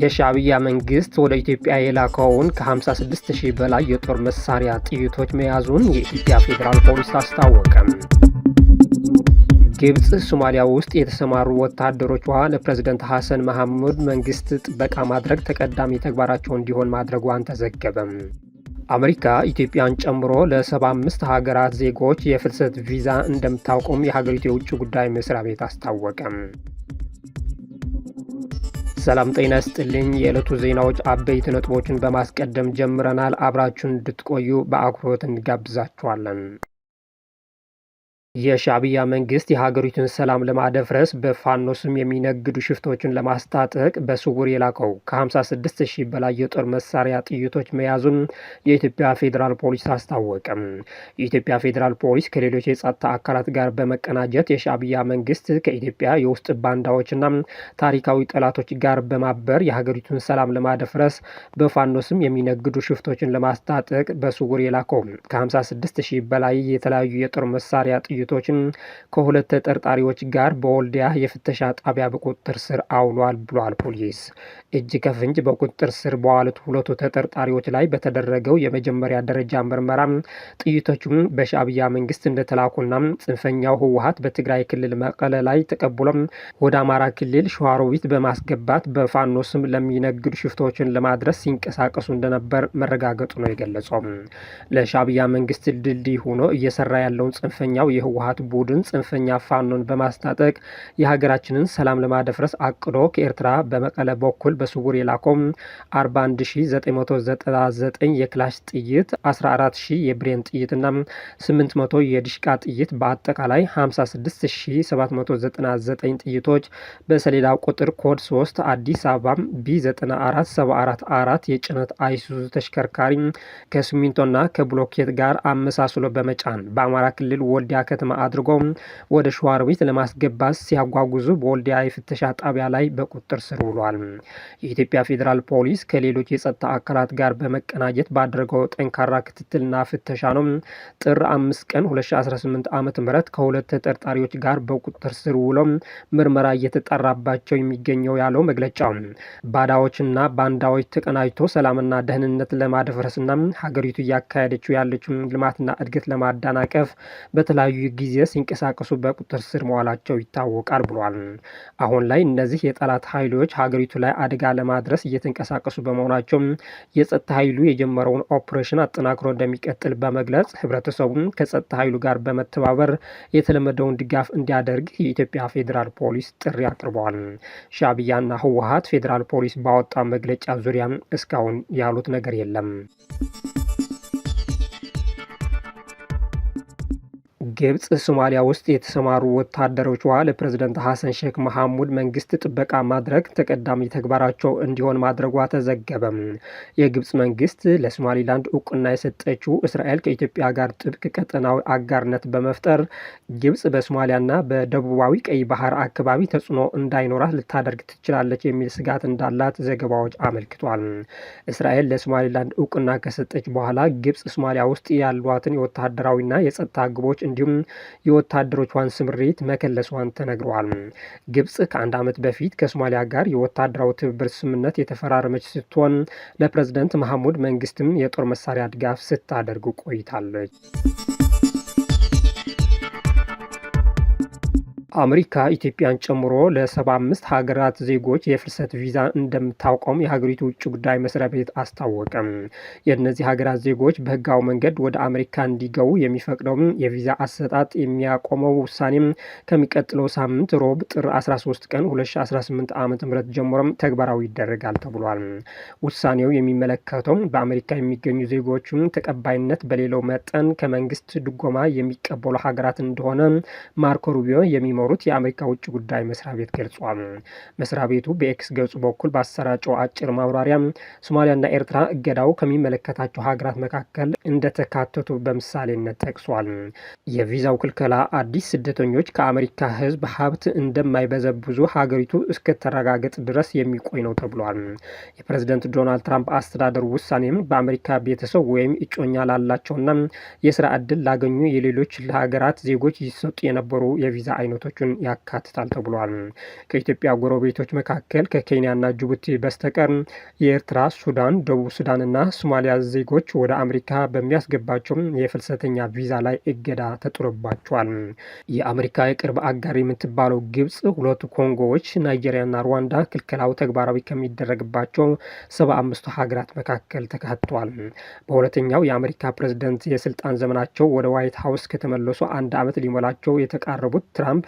የሻዕቢያ መንግስት ወደ ኢትዮጵያ የላከውን ከ56,000 በላይ የጦር መሳሪያ ጥይቶች መያዙን የኢትዮጵያ ፌዴራል ፖሊስ አስታወቀ። ግብጽ ሶማሊያ ውስጥ የተሰማሩ ወታደሮቿ ለፕሬዝዳንት ሐሰን መሐሙድ መንግስት ጥበቃ ማድረግ ተቀዳሚ ተግባራቸው እንዲሆን ማድረጓን ተዘገበ። አሜሪካ ኢትዮጵያን ጨምሮ ለ75 ሀገራት ዜጎች የፍልሰት ቪዛ እንደምታቆም የሀገሪቱ የውጭ ጉዳይ መስሪያ ቤት አስታወቀ። ሰላም ጤና ይስጥልኝ። የዕለቱ ዜናዎች አበይት ነጥቦችን በማስቀደም ጀምረናል። አብራችሁን እንድትቆዩ በአክብሮት እንጋብዛችኋለን። የሻዕቢያ መንግስት የሀገሪቱን ሰላም ለማደፍረስ በፋኖ ስም የሚነግዱ ሽፍቶችን ለማስታጠቅ በስውር የላከው ከ56,000 በላይ የጦር መሳሪያ ጥይቶች መያዙን የኢትዮጵያ ፌዴራል ፖሊስ አስታወቀ። የኢትዮጵያ ፌዴራል ፖሊስ ከሌሎች የጸጥታ አካላት ጋር በመቀናጀት የሻዕቢያ መንግስት ከኢትዮጵያ የውስጥ ባንዳዎችና ታሪካዊ ጠላቶች ጋር በማበር የሀገሪቱን ሰላም ለማደፍረስ በፋኖ ስም የሚነግዱ ሽፍቶችን ለማስታጠቅ በስውር የላከው ከ56,000 በላይ የተለያዩ የጦር መሳሪያ ጥይቶችን ከሁለት ተጠርጣሪዎች ጋር በወልዲያ የፍተሻ ጣቢያ በቁጥጥር ስር አውሏል ብሏል ፖሊስ። እጅ ከፍንጅ በቁጥጥር ስር በዋሉት ሁለቱ ተጠርጣሪዎች ላይ በተደረገው የመጀመሪያ ደረጃ ምርመራ ጥይቶቹም በሻዕቢያ መንግስት እንደተላኩና ጽንፈኛው ህወሓት በትግራይ ክልል መቀለ ላይ ተቀብሎ ወደ አማራ ክልል ሸዋሮቢት በማስገባት በፋኖ ስም ለሚነግዱ ሽፍቶችን ለማድረስ ሲንቀሳቀሱ እንደነበር መረጋገጡ ነው የገለጸው። ለሻዕቢያ መንግስት ድልድይ ሆኖ እየሰራ ያለውን ጽንፈኛው የህወሓት ቡድን ጽንፈኛ ፋኖን በማስታጠቅ የሀገራችንን ሰላም ለማደፍረስ አቅዶ ከኤርትራ በመቀለ በኩል በስውር የላከው 41,999 የክላሽ ጥይት፣ 14,000 የብሬን ጥይትና 800 የዲሽቃ ጥይት በአጠቃላይ 56,799 ጥይቶች በሰሌዳ ቁጥር ኮድ 3 አዲስ አበባ B94744 የጭነት አይሱዙ ተሽከርካሪ ከሲሚንቶና ከብሎኬት ጋር አመሳስሎ በመጫን በአማራ ክልል ወልዲያ ከተማ አድርጎ ወደ ሸዋሮቢት ለማስገባት ሲያጓጉዙ በወልዲያ የፍተሻ ጣቢያ ላይ በቁጥጥር ስር ውሏል። የኢትዮጵያ ፌዴራል ፖሊስ ከሌሎች የጸጥታ አካላት ጋር በመቀናጀት ባደረገው ጠንካራ ክትትልና ፍተሻ ነው ጥር 5 ቀን 2018 ዓ.ም ከሁለት ተጠርጣሪዎች ጋር በቁጥጥር ስር ውለው ምርመራ እየተጣራባቸው የሚገኘው ያለው መግለጫው ባዳዎችና ባንዳዎች ተቀናጅቶ ሰላምና ደህንነት ለማደፍረስና ሀገሪቱ እያካሄደችው ያለችው ልማትና እድገት ለማዳናቀፍ በተለያዩ ጊዜ ሲንቀሳቀሱ በቁጥጥር ስር መዋላቸው ይታወቃል ብሏል። አሁን ላይ እነዚህ የጠላት ኃይሎች ሀገሪቱ ላይ አደጋ ለማድረስ እየተንቀሳቀሱ በመሆናቸው የጸጥታ ኃይሉ የጀመረውን ኦፕሬሽን አጠናክሮ እንደሚቀጥል በመግለጽ ህብረተሰቡን ከጸጥታ ኃይሉ ጋር በመተባበር የተለመደውን ድጋፍ እንዲያደርግ የኢትዮጵያ ፌዴራል ፖሊስ ጥሪ አቅርበዋል። ሻዕቢያና ህወሓት ፌዴራል ፖሊስ ባወጣ መግለጫ ዙሪያ እስካሁን ያሉት ነገር የለም። ግብጽ ሶማሊያ ውስጥ የተሰማሩ ወታደሮቿ ለፕሬዝዳንት ሐሰን ሼክ መሐሙድ መንግስት ጥበቃ ማድረግ ተቀዳሚ ተግባራቸው እንዲሆን ማድረጓ ተዘገበ። የግብጽ መንግስት ለሶማሊላንድ እውቅና የሰጠችው እስራኤል ከኢትዮጵያ ጋር ጥብቅ ቀጠናዊ አጋርነት በመፍጠር ግብጽ በሶማሊያና በደቡባዊ ቀይ ባህር አካባቢ ተጽዕኖ እንዳይኖራት ልታደርግ ትችላለች የሚል ስጋት እንዳላት ዘገባዎች አመልክቷል። እስራኤል ለሶማሊላንድ እውቅና ከሰጠች በኋላ ግብጽ ሶማሊያ ውስጥ ያሏትን የወታደራዊና የጸጥታ ግቦች እንዲሁም የወታደሮቿን ስምሪት መከለሷን ተነግሯል። ግብጽ ከአንድ ዓመት በፊት ከሶማሊያ ጋር የወታደራዊ ትብብር ስምምነት የተፈራረመች ስትሆን ለፕሬዝዳንት መሐሙድ መንግስትም የጦር መሳሪያ ድጋፍ ስታደርግ ቆይታለች። አሜሪካ ኢትዮጵያን ጨምሮ ለ75 ሀገራት ዜጎች የፍልሰት ቪዛ እንደምታቆም የሀገሪቱ ውጭ ጉዳይ መስሪያ ቤት አስታወቀ። የእነዚህ ሀገራት ዜጎች በህጋዊ መንገድ ወደ አሜሪካ እንዲገቡ የሚፈቅደው የቪዛ አሰጣጥ የሚያቆመው ውሳኔም ከሚቀጥለው ሳምንት ሮብ ጥር 13 ቀን 2018 ዓ.ም ጀምሮ ተግባራዊ ይደረጋል ተብሏል። ውሳኔው የሚመለከተው በአሜሪካ የሚገኙ ዜጎችን ተቀባይነት በሌለው መጠን ከመንግስት ድጎማ የሚቀበሉ ሀገራት እንደሆነ ማርኮ ሩቢዮ እንደሚኖሩት የአሜሪካ ውጭ ጉዳይ መስሪያ ቤት ገልጿል። መስሪያ ቤቱ በኤክስ ገጹ በኩል ባሰራጨው አጭር ማብራሪያ ሶማሊያና ኤርትራ እገዳው ከሚመለከታቸው ሀገራት መካከል እንደተካተቱ በምሳሌነት ጠቅሷል። የቪዛው ክልከላ አዲስ ስደተኞች ከአሜሪካ ሕዝብ ሀብት እንደማይበዘብዙ ሀገሪቱ እስከተረጋገጥ ድረስ የሚቆይ ነው ተብሏል። የፕሬዝደንት ዶናልድ ትራምፕ አስተዳደር ውሳኔም በአሜሪካ ቤተሰብ ወይም እጮኛ ላላቸውና የስራ ዕድል ላገኙ የሌሎች ሀገራት ዜጎች ይሰጡ የነበሩ የቪዛ አይነቶችን ያካትታል ተብሏል። ከኢትዮጵያ ጎረቤቶች መካከል ከኬንያና ጅቡቲ በስተቀር የኤርትራ፣ ሱዳን፣ ደቡብ ሱዳንና ሶማሊያ ዜጎች ወደ አሜሪካ በሚያስገባቸው የፍልሰተኛ ቪዛ ላይ እገዳ ተጥሎባቸዋል። የአሜሪካ የቅርብ አጋር የምትባለው ግብጽ ሁለቱ ኮንጎዎች ናይጄሪያና ሩዋንዳ ክልከላው ተግባራዊ ከሚደረግባቸው 75 ሀገራት መካከል ተካተዋል። በሁለተኛው የአሜሪካ ፕሬዝደንት የስልጣን ዘመናቸው ወደ ዋይት ሀውስ ከተመለሱ 1 ዓመት ሊሞላቸው የተቃረቡት ትራምፕ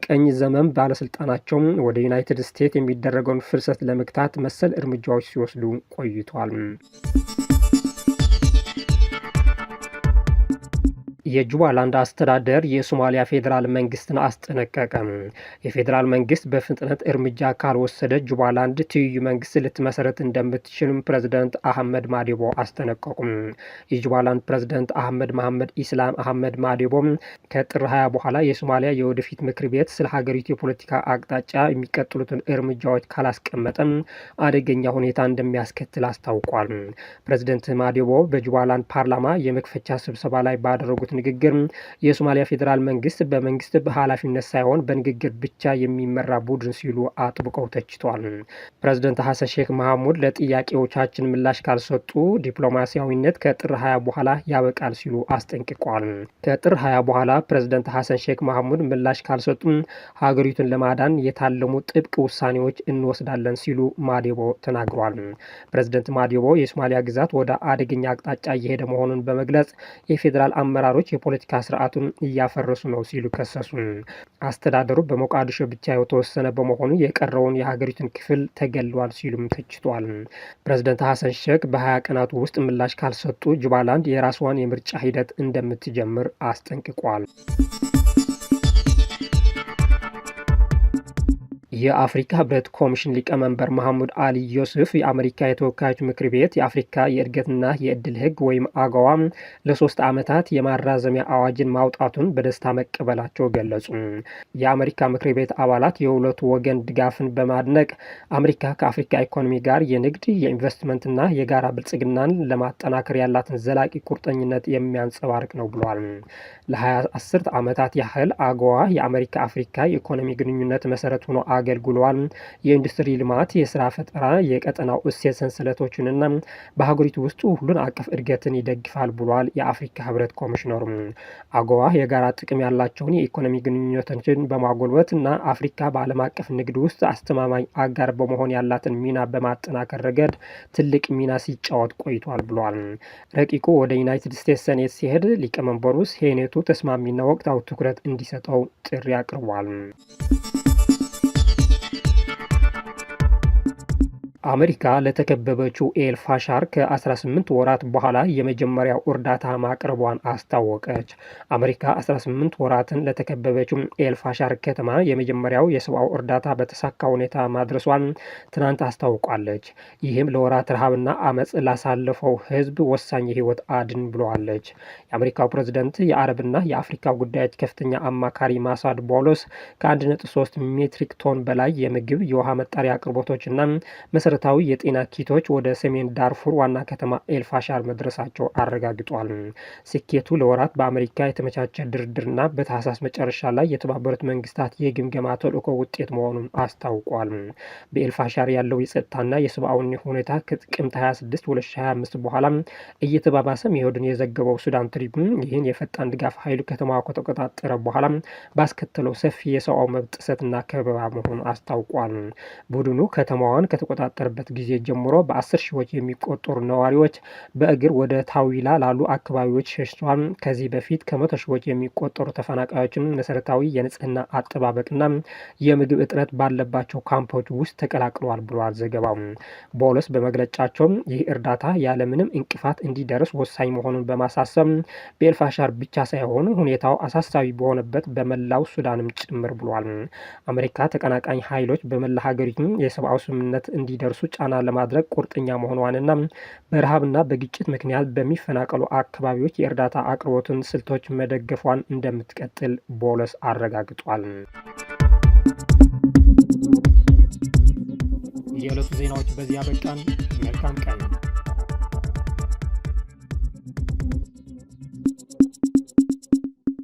ቀኝ ዘመም ባለስልጣናቸው ወደ ዩናይትድ ስቴትስ የሚደረገውን ፍልሰት ለመግታት መሰል እርምጃዎች ሲወስዱ ቆይቷል። የጁባላንድ አስተዳደር የሶማሊያ ፌዴራል መንግስትን አስጠነቀቀ። የፌዴራል መንግስት በፍጥነት እርምጃ ካልወሰደ ጁባላንድ ትይዩ መንግስት ልትመሰረት እንደምትችልም ፕሬዝደንት አህመድ ማዲቦ አስጠነቀቁም። የጁባላንድ ፕሬዝደንት አህመድ መሐመድ ኢስላም አህመድ ማዲቦ ከጥር 20 በኋላ የሶማሊያ የወደፊት ምክር ቤት ስለ ሀገሪቱ የፖለቲካ አቅጣጫ የሚቀጥሉትን እርምጃዎች ካላስቀመጠም አደገኛ ሁኔታ እንደሚያስከትል አስታውቋል። ፕሬዝደንት ማዲቦ በጁባላንድ ፓርላማ የመክፈቻ ስብሰባ ላይ ባደረጉት ንግግር የሶማሊያ ፌዴራል መንግስት በመንግስት በኃላፊነት ሳይሆን በንግግር ብቻ የሚመራ ቡድን ሲሉ አጥብቀው ተችቷል። ፕሬዝደንት ሐሰን ሼክ መሐሙድ ለጥያቄዎቻችን ምላሽ ካልሰጡ ዲፕሎማሲያዊነት ከጥር 20 በኋላ ያበቃል ሲሉ አስጠንቅቋል። ከጥር 20 በኋላ ፕሬዝደንት ሐሰን ሼክ መሐሙድ ምላሽ ካልሰጡ ሀገሪቱን ለማዳን የታለሙ ጥብቅ ውሳኔዎች እንወስዳለን ሲሉ ማዲቦ ተናግሯል። ፕሬዝደንት ማዲቦ የሶማሊያ ግዛት ወደ አደገኛ አቅጣጫ እየሄደ መሆኑን በመግለጽ የፌዴራል አመራሮች የፖለቲካ ስርዓቱን እያፈረሱ ነው ሲሉ ከሰሱ። አስተዳደሩ በሞቃዲሾ ብቻ የተወሰነ በመሆኑ የቀረውን የሀገሪቱን ክፍል ተገሏል ሲሉም ተችቷል። ፕሬዝደንት ሐሰን ሼክ በ20 ቀናት ውስጥ ምላሽ ካልሰጡ ጁባላንድ የራስዋን የምርጫ ሂደት እንደምትጀምር አስጠንቅቋል። የአፍሪካ ህብረት ኮሚሽን ሊቀመንበር መሐሙድ አሊ ዮሱፍ የአሜሪካ የተወካዮች ምክር ቤት የአፍሪካ የእድገትና የእድል ህግ ወይም አገዋ ለ3 ዓመታት የማራዘሚያ አዋጅን ማውጣቱን በደስታ መቀበላቸው ገለጹ። የአሜሪካ ምክር ቤት አባላት የሁለቱ ወገን ድጋፍን በማድነቅ አሜሪካ ከአፍሪካ ኢኮኖሚ ጋር የንግድ የኢንቨስትመንትና የጋራ ብልጽግናን ለማጠናከር ያላትን ዘላቂ ቁርጠኝነት የሚያንጸባርቅ ነው ብሏል። ለ20 ዓመታት ያህል አገዋ የአሜሪካ አፍሪካ የኢኮኖሚ ግንኙነት መሰረት ሆኖ አገልግሏል። የኢንዱስትሪ ልማት፣ የስራ ፈጠራ፣ የቀጠናው እሴት ሰንሰለቶችንና በሀገሪቱ ውስጥ ሁሉን አቀፍ እድገትን ይደግፋል ብሏል። የአፍሪካ ህብረት ኮሚሽነሩ አገዋ የጋራ ጥቅም ያላቸውን የኢኮኖሚ ግንኙነቶችን በማጎልበት እና አፍሪካ በዓለም አቀፍ ንግድ ውስጥ አስተማማኝ አጋር በመሆን ያላትን ሚና በማጠናከር ረገድ ትልቅ ሚና ሲጫወት ቆይቷል ብሏል። ረቂቁ ወደ ዩናይትድ ስቴትስ ሴኔት ሲሄድ ሊቀመንበሩ ሴኔቱ ተስማሚና ወቅታዊ ትኩረት እንዲሰጠው ጥሪ አቅርቧል። አሜሪካ ለተከበበችው ኤል ፋሻር ከ18 ወራት በኋላ የመጀመሪያው እርዳታ ማቅረቧን አስታወቀች። አሜሪካ 18 ወራትን ለተከበበችው ኤል ፋሻር ከተማ የመጀመሪያው የሰብአዊ እርዳታ በተሳካ ሁኔታ ማድረሷን ትናንት አስታውቃለች። ይህም ለወራት ረሃብና አመፅ ላሳለፈው ህዝብ ወሳኝ የህይወት አድን ብለዋለች። የአሜሪካው ፕሬዝደንት የአረብና የአፍሪካ ጉዳዮች ከፍተኛ አማካሪ ማሳድ ቦሎስ ከ1.3 ሜትሪክ ቶን በላይ የምግብ የውሃ መጣሪያ አቅርቦቶችና መሰረታዊ የጤና ኪቶች ወደ ሰሜን ዳርፉር ዋና ከተማ ኤልፋሻር መድረሳቸው አረጋግጧል። ስኬቱ ለወራት በአሜሪካ የተመቻቸ ድርድርና በታህሳስ መጨረሻ ላይ የተባበሩት መንግስታት የግምገማ ተልዕኮ ውጤት መሆኑን አስታውቋል። በኤልፋሻር ያለው የጸጥታና የሰብአዊ ሁኔታ ከጥቅምት 26 2025 በኋላ እየተባባሰ መሄዱን የዘገበው ሱዳን ትሪቡን ይህን የፈጣን ድጋፍ ኃይሉ ከተማዋ ከተቆጣጠረ በኋላ ባስከተለው ሰፊ የሰብአዊ መብት ጥሰትና ከበባ መሆኑን አስታውቋል። ቡድኑ ከተማዋን ከተቆጣጠረ ከተቆጣጠረበት ጊዜ ጀምሮ በ10 ሺዎች የሚቆጠሩ ነዋሪዎች በእግር ወደ ታዊላ ላሉ አካባቢዎች ሸሽተዋል። ከዚህ በፊት ከ100 ሺዎች የሚቆጠሩ ተፈናቃዮችን መሰረታዊ የንጽህና አጠባበቅና የምግብ እጥረት ባለባቸው ካምፖች ውስጥ ተቀላቅለዋል ብለዋል ዘገባው። ቦሎስ በመግለጫቸው ይህ እርዳታ ያለምንም እንቅፋት እንዲደርስ ወሳኝ መሆኑን በማሳሰብ በኤልፋሻር ብቻ ሳይሆን ሁኔታው አሳሳቢ በሆነበት በመላው ሱዳንም ጭምር ብሏል። አሜሪካ ተቀናቃኝ ኃይሎች በመላ ሀገሪቱ የሰብአዊ ስምምነት እንዲደርሱ ጫና ለማድረግ ቁርጠኛ መሆኗንና በረሃብና በግጭት ምክንያት በሚፈናቀሉ አካባቢዎች የእርዳታ አቅርቦትን ስልቶች መደገፏን እንደምትቀጥል ቦሎስ አረጋግጧል። የዕለቱ ዜናዎች በዚህ አበቃን። መልካም ቀን።